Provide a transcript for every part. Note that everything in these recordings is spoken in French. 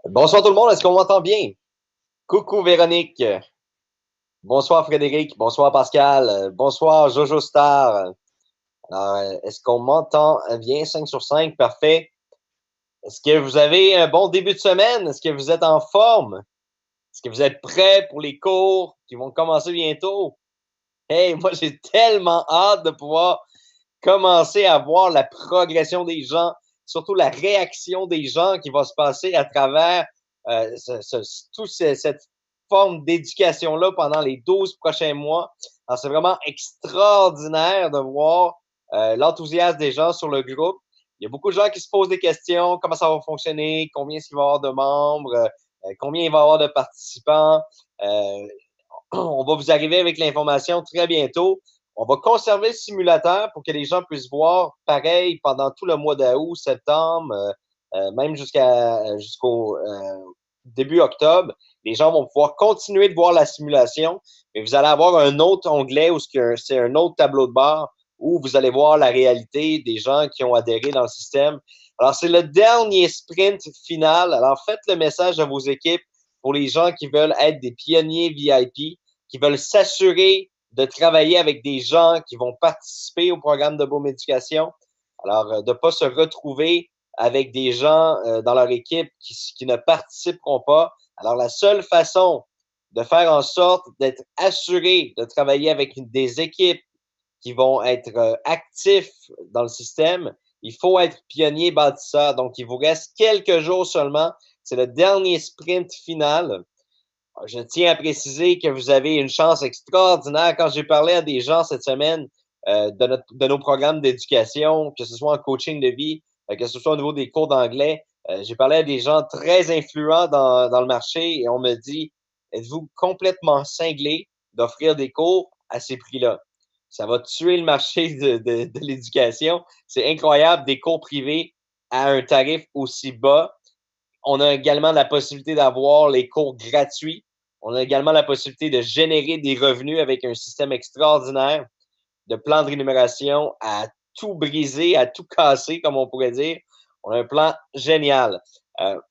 Bonsoir tout le monde, est-ce qu'on m'entend bien? Coucou Véronique, bonsoir Frédéric, bonsoir Pascal, bonsoir Jojo Star. Alors, est-ce qu'on m'entend bien? 5 sur 5, parfait. Est-ce que vous avez un bon début de semaine? Est-ce que vous êtes en forme? Est-ce que vous êtes prêts pour les cours qui vont commencer bientôt? Hey, moi j'ai tellement hâte de pouvoir commencer à voir la progression des gens, surtout la réaction des gens qui va se passer à travers cette forme d'éducation-là pendant les 12 prochains mois. Alors, c'est vraiment extraordinaire de voir l'enthousiasme des gens sur le groupe. Il y a beaucoup de gens qui se posent des questions, comment ça va fonctionner, combien est-ce qu'il va y avoir de membres, combien il va y avoir de participants. Euh, on va vous arriver avec l'information très bientôt. On va conserver le simulateur pour que les gens puissent voir pareil pendant tout le mois d'août, septembre, même jusqu'au début octobre. Les gens vont pouvoir continuer de voir la simulation, mais vous allez avoir un autre onglet où c'est un autre tableau de bord où vous allez voir la réalité des gens qui ont adhéré dans le système. Alors, c'est le dernier sprint final. Alors, faites le message à vos équipes pour les gens qui veulent être des pionniers VIP, qui veulent s'assurer de travailler avec des gens qui vont participer au programme de Boom Éducation. Alors, de ne pas se retrouver avec des gens dans leur équipe qui ne participeront pas. Alors, la seule façon de faire en sorte d'être assuré de travailler avec des équipes qui vont être actifs dans le système, il faut être pionnier bâtisseur. Donc, il vous reste quelques jours seulement. C'est le dernier sprint final. Je tiens à préciser que vous avez une chance extraordinaire. Quand j'ai parlé à des gens cette semaine de nos programmes d'éducation, que ce soit en coaching de vie, que ce soit au niveau des cours d'anglais, j'ai parlé à des gens très influents dans le marché et on me dit, êtes-vous complètement cinglé d'offrir des cours à ces prix-là? Ça va tuer le marché de l'éducation. C'est incroyable, des cours privés à un tarif aussi bas. On a également la possibilité d'avoir les cours gratuits. On a également la possibilité de générer des revenus avec un système extraordinaire de plan de rémunération à tout briser, à tout casser, comme on pourrait dire. On a un plan génial.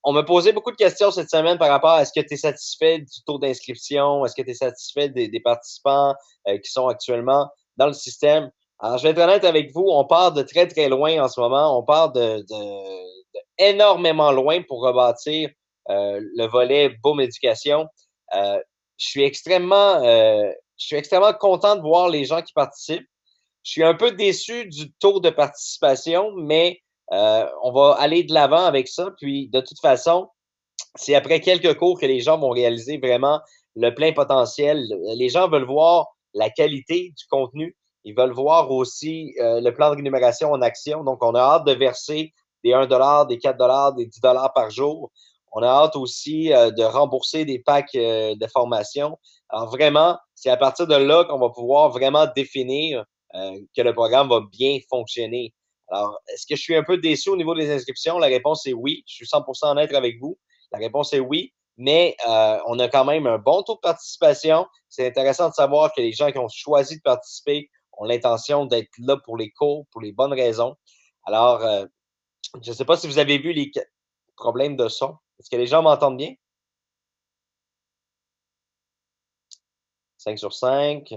On m'a posé beaucoup de questions cette semaine par rapport à est-ce que tu es satisfait du taux d'inscription, est-ce que tu es satisfait des participants qui sont actuellement dans le système. Alors, je vais être honnête avec vous, on part de très, très loin en ce moment. On part de énormément loin pour rebâtir le volet Boom Éducation. Euh, je suis extrêmement content de voir les gens qui participent. Je suis un peu déçu du taux de participation, mais on va aller de l'avant avec ça. Puis, de toute façon, c'est après quelques cours que les gens vont réaliser vraiment le plein potentiel. Les gens veulent voir la qualité du contenu. Ils veulent voir aussi le plan de rémunération en action. Donc, on a hâte de verser des 1 des 4 des 10 par jour. On a hâte aussi de rembourser des packs de formation. Alors, vraiment, c'est à partir de là qu'on va pouvoir vraiment définir que le programme va bien fonctionner. Alors, est-ce que je suis un peu déçu au niveau des inscriptions? La réponse est oui. Je suis 100% honnête avec vous. La réponse est oui, mais on a quand même un bon taux de participation. C'est intéressant de savoir que les gens qui ont choisi de participer ont l'intention d'être là pour les cours, pour les bonnes raisons. Alors, je ne sais pas si vous avez vu les problèmes de son. Est-ce que les gens m'entendent bien? 5 sur 5.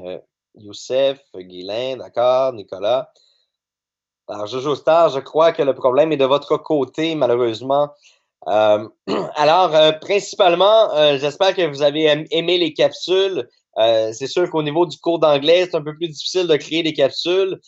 Youssef, Guylain, d'accord, Nicolas. Alors, Jojo Star, je crois que le problème est de votre côté, malheureusement. Euh, alors, principalement, j'espère que vous avez aimé les capsules. C'est sûr qu'au niveau du cours d'anglais, c'est un peu plus difficile de créer des capsules.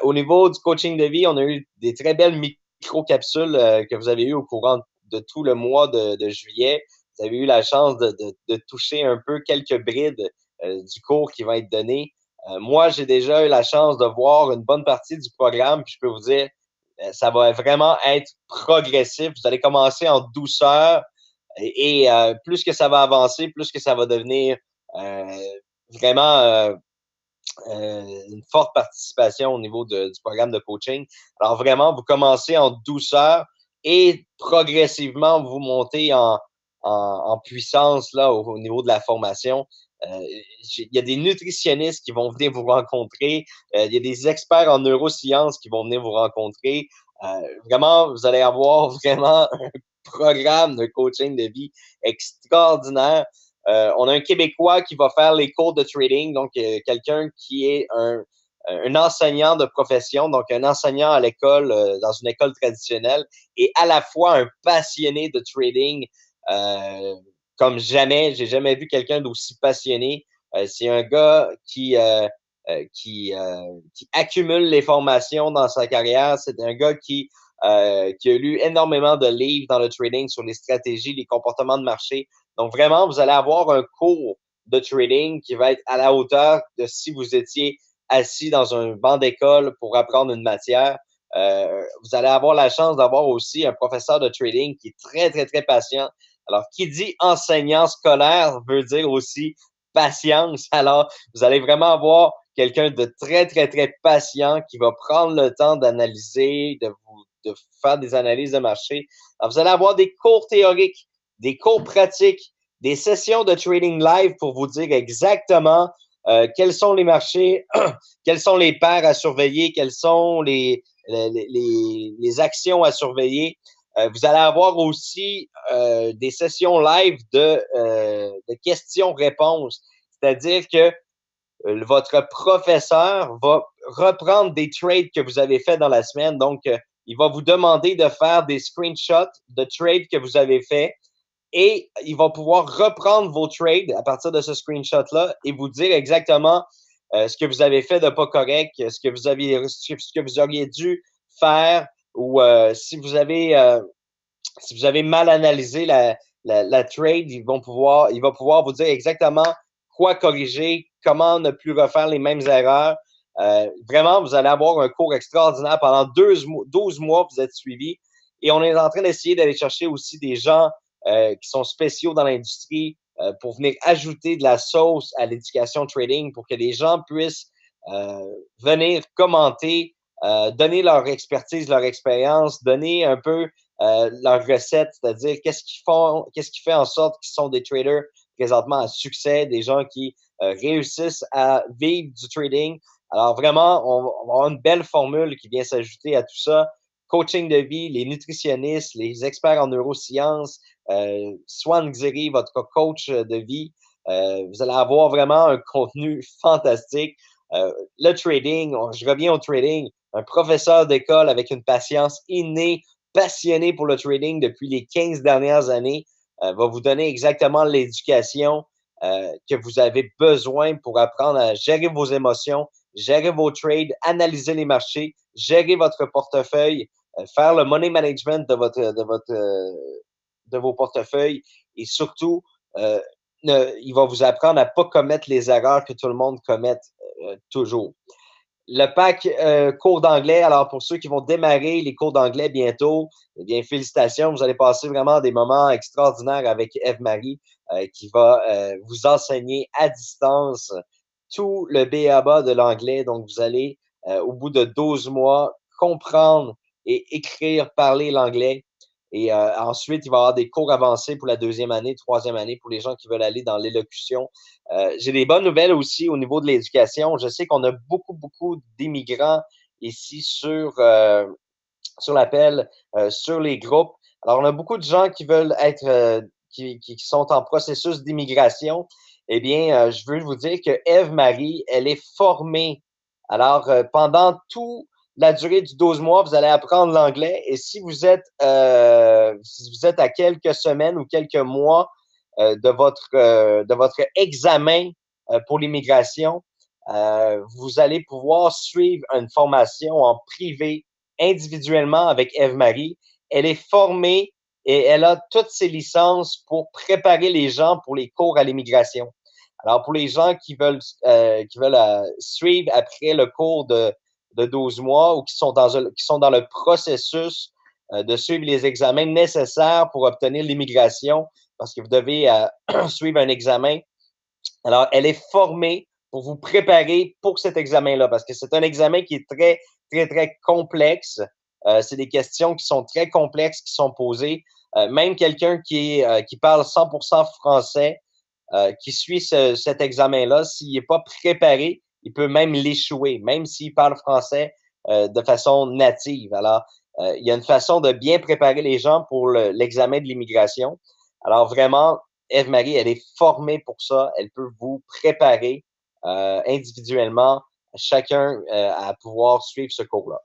Au niveau du coaching de vie, on a eu des très belles micro-capsules que vous avez eues au courant de tout le mois de juillet. Vous avez eu la chance de toucher un peu quelques brides du cours qui va être donné. Moi, j'ai déjà eu la chance de voir une bonne partie du programme, puis je peux vous dire, ça va vraiment être progressif. Vous allez commencer en douceur et plus que ça va avancer, plus que ça va devenir euh, vraiment une forte participation au niveau du programme de coaching. Alors vraiment, vous commencez en douceur et progressivement, vous montez en puissance là, au niveau de la formation. Il y a des nutritionnistes qui vont venir vous rencontrer. Il y a des experts en neurosciences qui vont venir vous rencontrer. Vraiment, vous allez avoir vraiment programme de coaching de vie extraordinaire. On a un Québécois qui va faire les cours de trading, donc quelqu'un qui est un enseignant de profession, donc un enseignant à l'école, dans une école traditionnelle, et à la fois un passionné de trading comme jamais. J'ai jamais vu quelqu'un d'aussi passionné. C'est un gars qui accumule les formations dans sa carrière. C'est un gars qui a lu énormément de livres dans le trading sur les stratégies, les comportements de marché. Donc vraiment, vous allez avoir un cours de trading qui va être à la hauteur de si vous étiez assis dans un banc d'école pour apprendre une matière. Vous allez avoir la chance d'avoir aussi un professeur de trading qui est très, très, très patient. Alors, qui dit enseignant scolaire veut dire aussi patience. Alors, vous allez vraiment avoir quelqu'un de très, très, très patient qui va prendre le temps d'analyser, de faire des analyses de marché. Alors, vous allez avoir des cours théoriques, des cours pratiques, des sessions de trading live pour vous dire exactement quels sont les marchés, quelles sont les paires à surveiller, quelles sont les actions à surveiller. Vous allez avoir aussi des sessions live de questions-réponses. C'est-à-dire que votre professeur va reprendre des trades que vous avez fait dans la semaine. Donc, il va vous demander de faire des screenshots de trades que vous avez fait et il va pouvoir reprendre vos trades à partir de ce screenshot-là et vous dire exactement ce que vous avez fait de pas correct, ce que vous auriez dû faire ou si vous avez mal analysé la trade, il va pouvoir vous dire exactement quoi corriger, comment ne plus refaire les mêmes erreurs. Vraiment, vous allez avoir un cours extraordinaire pendant 12 mois, vous êtes suivis. Et on est en train d'essayer d'aller chercher aussi des gens qui sont spéciaux dans l'industrie pour venir ajouter de la sauce à l'éducation trading pour que les gens puissent venir commenter, donner leur expertise, leur expérience, donner un peu leurs recettes, c'est-à-dire qu'est-ce qui fait en sorte qu'ils sont des traders présentement à succès, des gens qui réussissent à vivre du trading. Alors vraiment, on va avoir une belle formule qui vient s'ajouter à tout ça. Coaching de vie, les nutritionnistes, les experts en neurosciences, Swan Xiri, votre coach de vie. Vous allez avoir vraiment un contenu fantastique. Le trading, je reviens au trading, un professeur d'école avec une patience innée, passionné pour le trading depuis les 15 dernières années, va vous donner exactement l'éducation que vous avez besoin pour apprendre à gérer vos émotions, gérer vos trades, analyser les marchés, gérer votre portefeuille, faire le money management de vos portefeuilles et surtout, il va vous apprendre à ne pas commettre les erreurs que tout le monde commet toujours. Le pack cours d'anglais, alors pour ceux qui vont démarrer les cours d'anglais bientôt, eh bien, félicitations, vous allez passer vraiment des moments extraordinaires avec Eve-Marie qui va vous enseigner à distance tout le b.a.-ba de l'anglais. Donc, vous allez, au bout de 12 mois, comprendre et écrire, parler l'anglais. Et ensuite, il va y avoir des cours avancés pour la deuxième année, troisième année, pour les gens qui veulent aller dans l'élocution. J'ai des bonnes nouvelles aussi au niveau de l'éducation. Je sais qu'on a beaucoup, beaucoup d'immigrants ici sur l'appel, sur les groupes. Alors, on a beaucoup de gens qui veulent être, qui sont en processus d'immigration. Eh bien, je veux vous dire que Eve-Marie, elle est formée. Alors, pendant toute la durée du 12 mois, vous allez apprendre l'anglais. Et si vous êtes à quelques semaines ou quelques mois de votre examen pour l'immigration, vous allez pouvoir suivre une formation en privé individuellement avec Eve-Marie. Elle est formée et elle a toutes ses licences pour préparer les gens pour les cours à l'immigration. Alors, pour les gens qui veulent suivre après le cours de 12 mois ou qui sont dans le processus de suivre les examens nécessaires pour obtenir l'immigration, parce que vous devez suivre un examen. Alors, elle est formée pour vous préparer pour cet examen-là, parce que c'est un examen qui est très, très, très complexe. C'est des questions qui sont très complexes qui sont posées. Même quelqu'un qui parle 100% français, qui suit cet examen-là, s'il n'est pas préparé, il peut même l'échouer, même s'il parle français de façon native. Alors, il y a une façon de bien préparer les gens pour l'examen de l'immigration. Alors vraiment, Eve-Marie, elle est formée pour ça. Elle peut vous préparer individuellement, chacun à pouvoir suivre ce cours-là.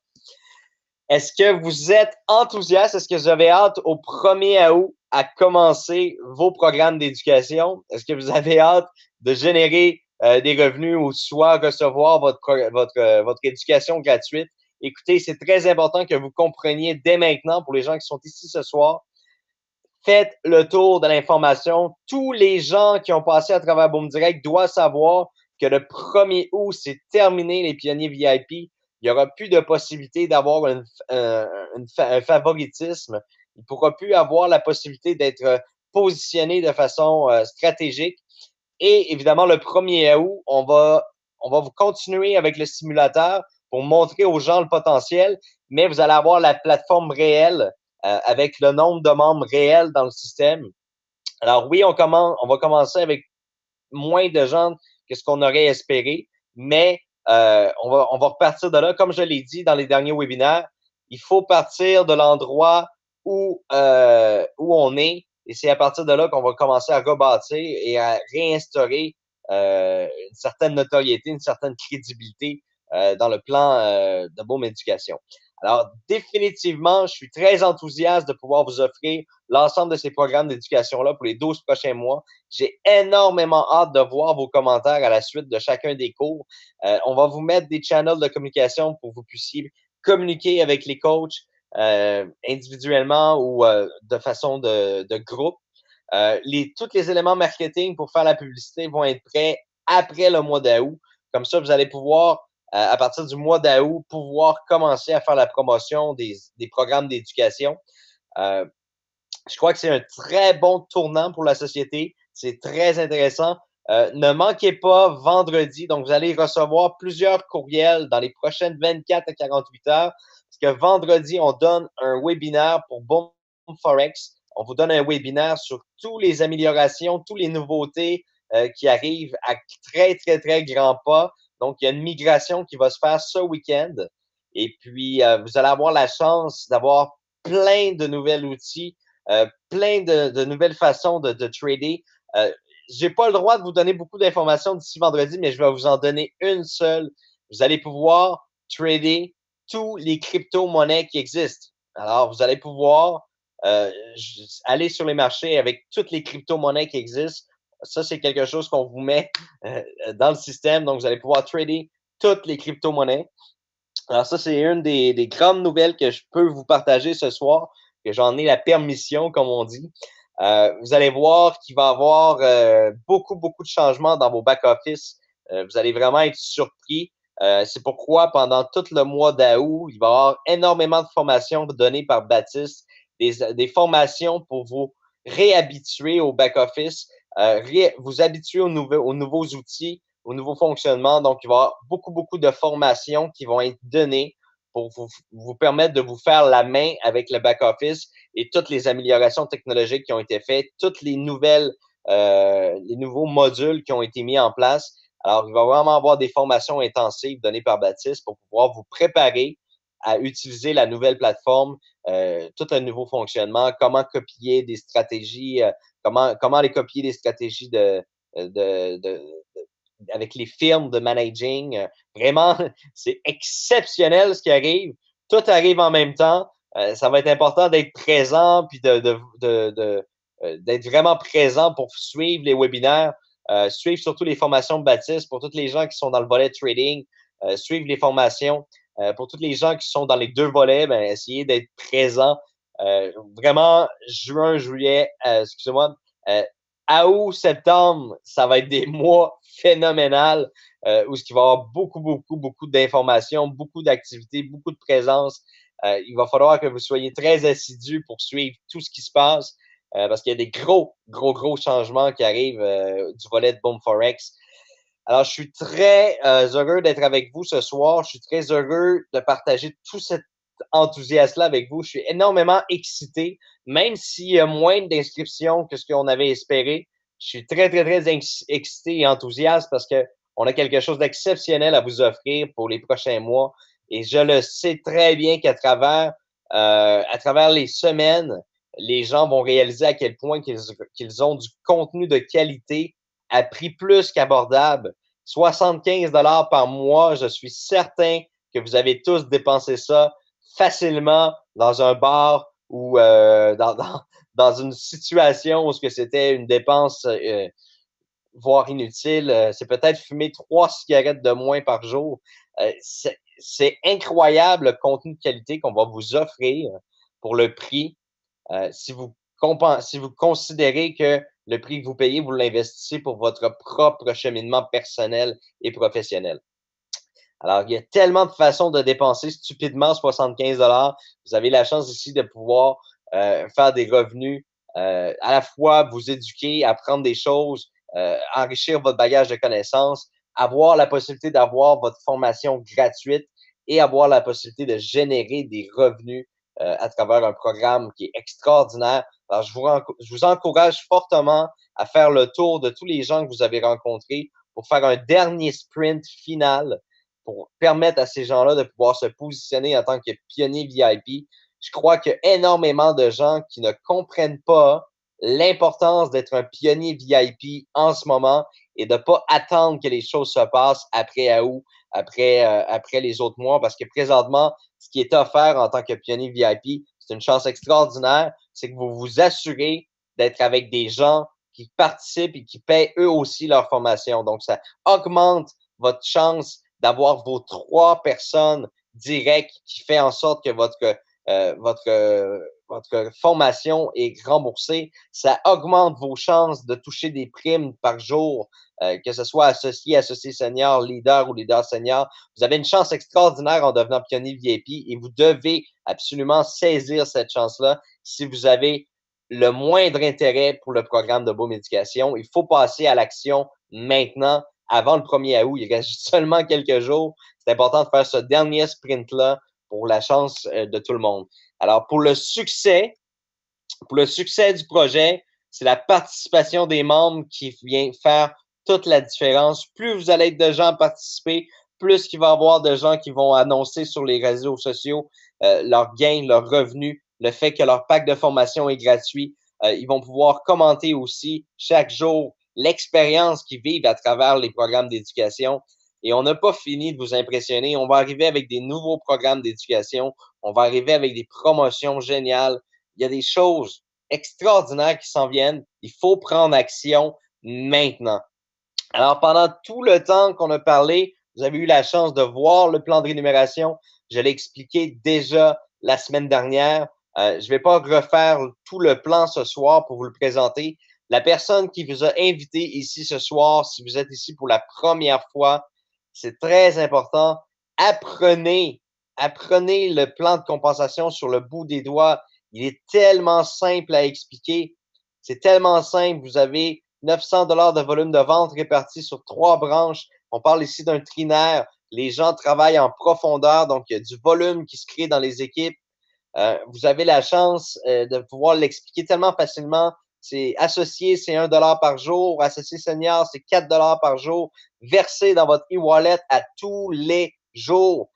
Est-ce que vous êtes enthousiaste? Est-ce que vous avez hâte au 1er août à commencer vos programmes d'éducation? Est-ce que vous avez hâte de générer des revenus ou soit recevoir votre éducation gratuite? Écoutez, c'est très important que vous compreniez dès maintenant, pour les gens qui sont ici ce soir, faites le tour de l'information. Tous les gens qui ont passé à travers Boom Direct doivent savoir que le 1er août, c'est terminé les pionniers VIP. Il n'y aura plus de possibilité d'avoir un favoritisme. Il ne pourra plus avoir la possibilité d'être positionné de façon stratégique. Et évidemment, le 1er août, on va vous continuer avec le simulateur pour montrer aux gens le potentiel, mais vous allez avoir la plateforme réelle avec le nombre de membres réels dans le système. Alors oui, on va commencer avec moins de gens que ce qu'on aurait espéré, mais on va repartir de là. Comme je l'ai dit dans les derniers webinaires, il faut partir de l'endroit où on est, et c'est à partir de là qu'on va commencer à rebâtir et à réinstaurer une certaine notoriété, une certaine crédibilité dans le plan de Boom Éducation. Alors, définitivement, je suis très enthousiaste de pouvoir vous offrir l'ensemble de ces programmes d'éducation-là pour les 12 prochains mois. J'ai énormément hâte de voir vos commentaires à la suite de chacun des cours. On va vous mettre des channels de communication pour que vous puissiez communiquer avec les coachs individuellement ou de façon de groupe. Tous les éléments marketing pour faire la publicité vont être prêts après le mois d'août. Comme ça, vous allez pouvoir à partir du mois d'août, pouvoir commencer à faire la promotion des programmes d'éducation. Je crois que c'est un très bon tournant pour la société. C'est très intéressant. Ne manquez pas vendredi. Donc, vous allez recevoir plusieurs courriels dans les prochaines 24 à 48 heures. Parce que vendredi, on donne un webinaire pour Boom Forex. On vous donne un webinaire sur toutes les améliorations, toutes les nouveautés qui arrivent à très, très, très grands pas. Donc, il y a une migration qui va se faire ce week-end. Et puis, vous allez avoir la chance d'avoir plein de nouveaux outils, plein de nouvelles façons de trader. J'ai pas le droit de vous donner beaucoup d'informations d'ici vendredi, mais je vais vous en donner une seule. Vous allez pouvoir trader tous les crypto-monnaies qui existent. Alors, vous allez pouvoir aller sur les marchés avec toutes les crypto-monnaies qui existent. Ça, c'est quelque chose qu'on vous met dans le système. Donc, vous allez pouvoir trader toutes les crypto-monnaies. Alors, ça, c'est une des grandes nouvelles que je peux vous partager ce soir, que j'en ai la permission, comme on dit. Vous allez voir qu'il va y avoir beaucoup, beaucoup de changements dans vos back-office. Vous allez vraiment être surpris. C'est pourquoi, pendant tout le mois d'août, il va y avoir énormément de formations données par Baptiste, des formations pour vous réhabituer au back-office, vous habituer aux nouveaux outils, aux nouveaux fonctionnements. Donc, il va y avoir beaucoup, beaucoup de formations qui vont être données pour vous permettre de vous faire la main avec le back-office et toutes les améliorations technologiques qui ont été faites, toutes les les nouveaux modules qui ont été mis en place. Alors, il va vraiment avoir des formations intensives données par Baptiste pour pouvoir vous préparer à utiliser la nouvelle plateforme, tout un nouveau fonctionnement, comment copier des stratégies, comment aller copier des stratégies avec les firmes de managing. Vraiment, c'est exceptionnel ce qui arrive. Tout arrive en même temps. Ça va être important d'être présent puis d'être vraiment présent pour suivre les webinaires, suivre surtout les formations de Baptiste pour tous les gens qui sont dans le volet trading, suivre les formations. Pour tous les gens qui sont dans les deux volets, ben, essayez d'être présent. Vraiment, juin, juillet, excusez-moi, août, septembre, ça va être des mois phénoménal où il va y avoir beaucoup, beaucoup, beaucoup d'informations, beaucoup d'activités, beaucoup de présence. Il va falloir que vous soyez très assidus pour suivre tout ce qui se passe parce qu'il y a des gros, gros, gros changements qui arrivent du volet de Boom Forex. Alors, je suis très heureux d'être avec vous ce soir. Je suis très heureux de partager tout cet enthousiasme-là avec vous. Je suis énormément excité, même s'il y a moins d'inscriptions que ce qu'on avait espéré. Je suis très, très, très excité et enthousiaste parce que on a quelque chose d'exceptionnel à vous offrir pour les prochains mois. Et je le sais très bien qu'à travers à travers les semaines, les gens vont réaliser à quel point qu'ils ont du contenu de qualité à prix plus qu'abordable. 75 $ par mois, je suis certain que vous avez tous dépensé ça facilement dans un bar ou dans une situation où c'était une dépense voire inutile. C'est peut-être fumer 3 cigarettes de moins par jour. C'est incroyable le contenu de qualité qu'on va vous offrir pour le prix. Si vous considérez que le prix que vous payez, vous l'investissez pour votre propre cheminement personnel et professionnel. Alors, il y a tellement de façons de dépenser stupidement 75 $. Vous avez la chance ici de pouvoir faire des revenus, à la fois vous éduquer, apprendre des choses, enrichir votre bagage de connaissances, avoir la possibilité d'avoir votre formation gratuite et avoir la possibilité de générer des revenus à travers un programme qui est extraordinaire. Alors, je vous encourage fortement à faire le tour de tous les gens que vous avez rencontrés pour faire un dernier sprint final pour permettre à ces gens-là de pouvoir se positionner en tant que pionnier VIP. Je crois qu'il y a énormément de gens qui ne comprennent pas l'importance d'être un pionnier VIP en ce moment et de ne pas attendre que les choses se passent après août, après les autres mois, parce que présentement, ce qui est offert en tant que pionnier VIP, c'est une chance extraordinaire, c'est que vous vous assurez d'être avec des gens qui participent et qui paient eux aussi leur formation. Donc, ça augmente votre chance d'avoir vos 3 personnes directes qui fait en sorte que votre formation est remboursée. Ça augmente vos chances de toucher des primes par jour, que ce soit associé senior, leader ou leader senior. Vous avez une chance extraordinaire en devenant pionnier VIP et vous devez absolument saisir cette chance-là si vous avez le moindre intérêt pour le programme de Boom Éducation. Il faut passer à l'action maintenant avant le 1er août. Il reste seulement quelques jours. C'est important de faire ce dernier sprint-là pour la chance de tout le monde. Alors, pour le succès du projet, c'est la participation des membres qui vient faire toute la différence. Plus vous allez être de gens à participer, plus il va y avoir de gens qui vont annoncer sur les réseaux sociaux leurs gains, leurs revenus, le fait que leur pack de formation est gratuit. Ils vont pouvoir commenter aussi chaque jour l'expérience qu'ils vivent à travers les programmes d'éducation. Et on n'a pas fini de vous impressionner. On va arriver avec des nouveaux programmes d'éducation. On va arriver avec des promotions géniales. Il y a des choses extraordinaires qui s'en viennent. Il faut prendre action maintenant. Alors, pendant tout le temps qu'on a parlé, vous avez eu la chance de voir le plan de rémunération. Je l'ai expliqué déjà la semaine dernière. Je ne vais pas refaire tout le plan ce soir pour vous le présenter. La personne qui vous a invité ici ce soir, si vous êtes ici pour la première fois, c'est très important. Apprenez le plan de compensation sur le bout des doigts. Il est tellement simple à expliquer. C'est tellement simple. Vous avez 900 $ de volume de vente répartis sur 3 branches. On parle ici d'un trinaire. Les gens travaillent en profondeur, donc il y a du volume qui se crée dans les équipes. Vous avez la chance de pouvoir l'expliquer tellement facilement. C'est associé, c'est 1 $ par jour. Associé senior, c'est 4 $ par jour. Versé dans votre e-wallet à tous les jours.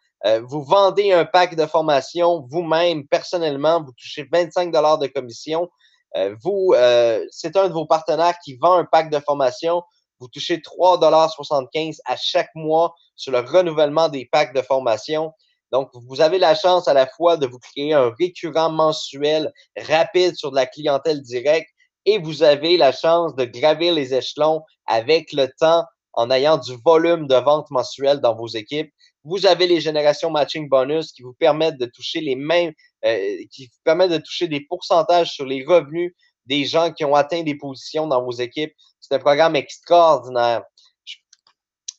Vous vendez un pack de formation vous-même, personnellement, vous touchez 25 $ de commission. C'est un de vos partenaires qui vend un pack de formation. Vous touchez 3,75 $ à chaque mois sur le renouvellement des packs de formation. Donc, vous avez la chance à la fois de vous créer un récurrent mensuel rapide sur de la clientèle directe et vous avez la chance de gravir les échelons avec le temps en ayant du volume de vente mensuelle dans vos équipes. Vous avez les générations matching bonus qui vous permettent de toucher qui vous permettent de toucher des pourcentages sur les revenus des gens qui ont atteint des positions dans vos équipes. C'est un programme extraordinaire.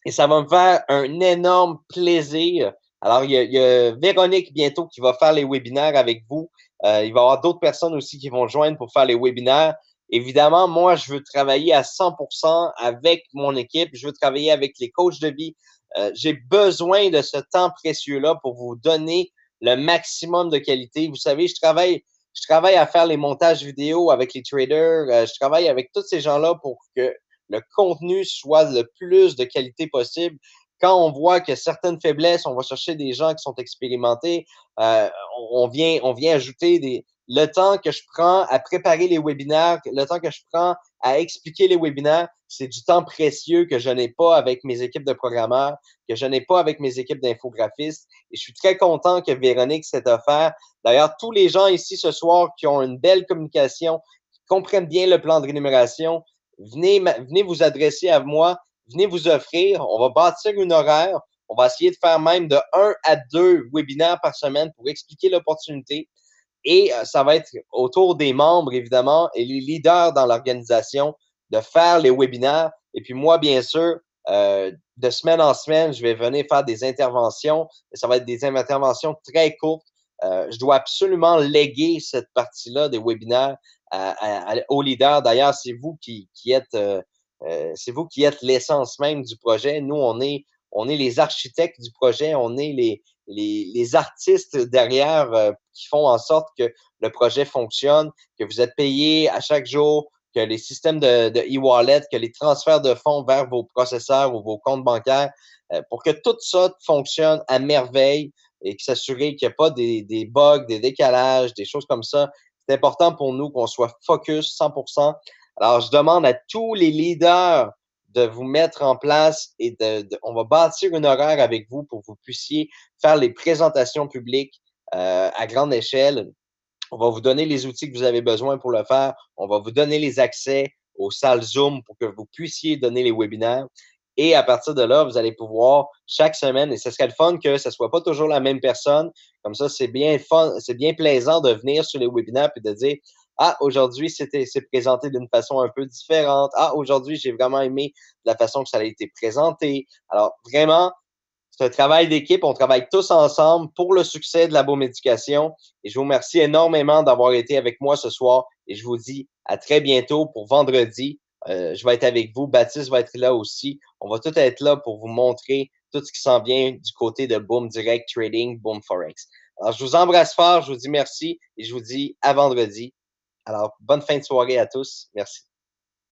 Et ça va me faire un énorme plaisir. Alors, il y a Véronique bientôt qui va faire les webinaires avec vous. Il va y avoir d'autres personnes aussi qui vont joindre pour faire les webinaires. Évidemment, moi, je veux travailler à 100% avec mon équipe. Je veux travailler avec les coachs de vie. J'ai besoin de ce temps précieux-là pour vous donner le maximum de qualité. Vous savez, je travaille à faire les montages vidéo avec les traders. Je travaille avec tous ces gens-là pour que le contenu soit le plus de qualité possible. quand on voit qu'il y a certaines faiblesses, on va chercher des gens qui sont expérimentés. Euh, on vient ajouter le temps que je prends à préparer les webinaires, le temps que je prends à expliquer les webinaires, c'est du temps précieux que je n'ai pas avec mes équipes de programmeurs, que je n'ai pas avec mes équipes d'infographistes. Et je suis très content que Véronique s'est offert. D'ailleurs, tous les gens ici ce soir qui ont une belle communication, qui comprennent bien le plan de rémunération, venez vous adresser à moi, venez vous offrir. On va bâtir une horaire. On va essayer de faire même de 1 à 2 webinaires par semaine pour expliquer l'opportunité. Et ça va être autour des membres, évidemment, et les leaders dans l'organisation de faire les webinaires. Et puis moi, bien sûr, de semaine en semaine, je vais venir faire des interventions. Et ça va être des interventions très courtes. Je dois absolument léguer cette partie-là des webinaires aux leaders. D'ailleurs, c'est vous qui êtes l'essence même du projet. Nous, on est les architectes du projet, on est les artistes derrière qui font en sorte que le projet fonctionne, que vous êtes payé à chaque jour, que les systèmes de e-wallet, que les transferts de fonds vers vos processeurs ou vos comptes bancaires, pour que tout ça fonctionne à merveille et que s'assurer qu'il n'y a pas des bugs, des décalages, des choses comme ça. C'est important pour nous qu'on soit focus 100%. Alors, je demande à tous les leaders de vous mettre en place et on va bâtir une horaire avec vous pour que vous puissiez faire les présentations publiques à grande échelle. On va vous donner les outils que vous avez besoin pour le faire. On va vous donner les accès aux salles Zoom pour que vous puissiez donner les webinaires. Et à partir de là, vous allez pouvoir chaque semaine, et ce serait le fun que ce soit pas toujours la même personne. Comme ça, c'est bien fun, c'est bien plaisant de venir sur les webinaires et de dire, ah, aujourd'hui, c'est présenté d'une façon un peu différente. Ah, aujourd'hui, j'ai vraiment aimé la façon que ça a été présenté. Alors, vraiment, c'est un travail d'équipe. On travaille tous ensemble pour le succès de la Baume Éducation. Et je vous remercie énormément d'avoir été avec moi ce soir. Et je vous dis à très bientôt pour vendredi. Je vais être avec vous. Baptiste va être là aussi. On va tous être là pour vous montrer tout ce qui s'en vient du côté de Boom Direct Trading, Boom Forex. Alors, je vous embrasse fort. Je vous dis merci et je vous dis à vendredi. Alors, bonne fin de soirée à tous. Merci.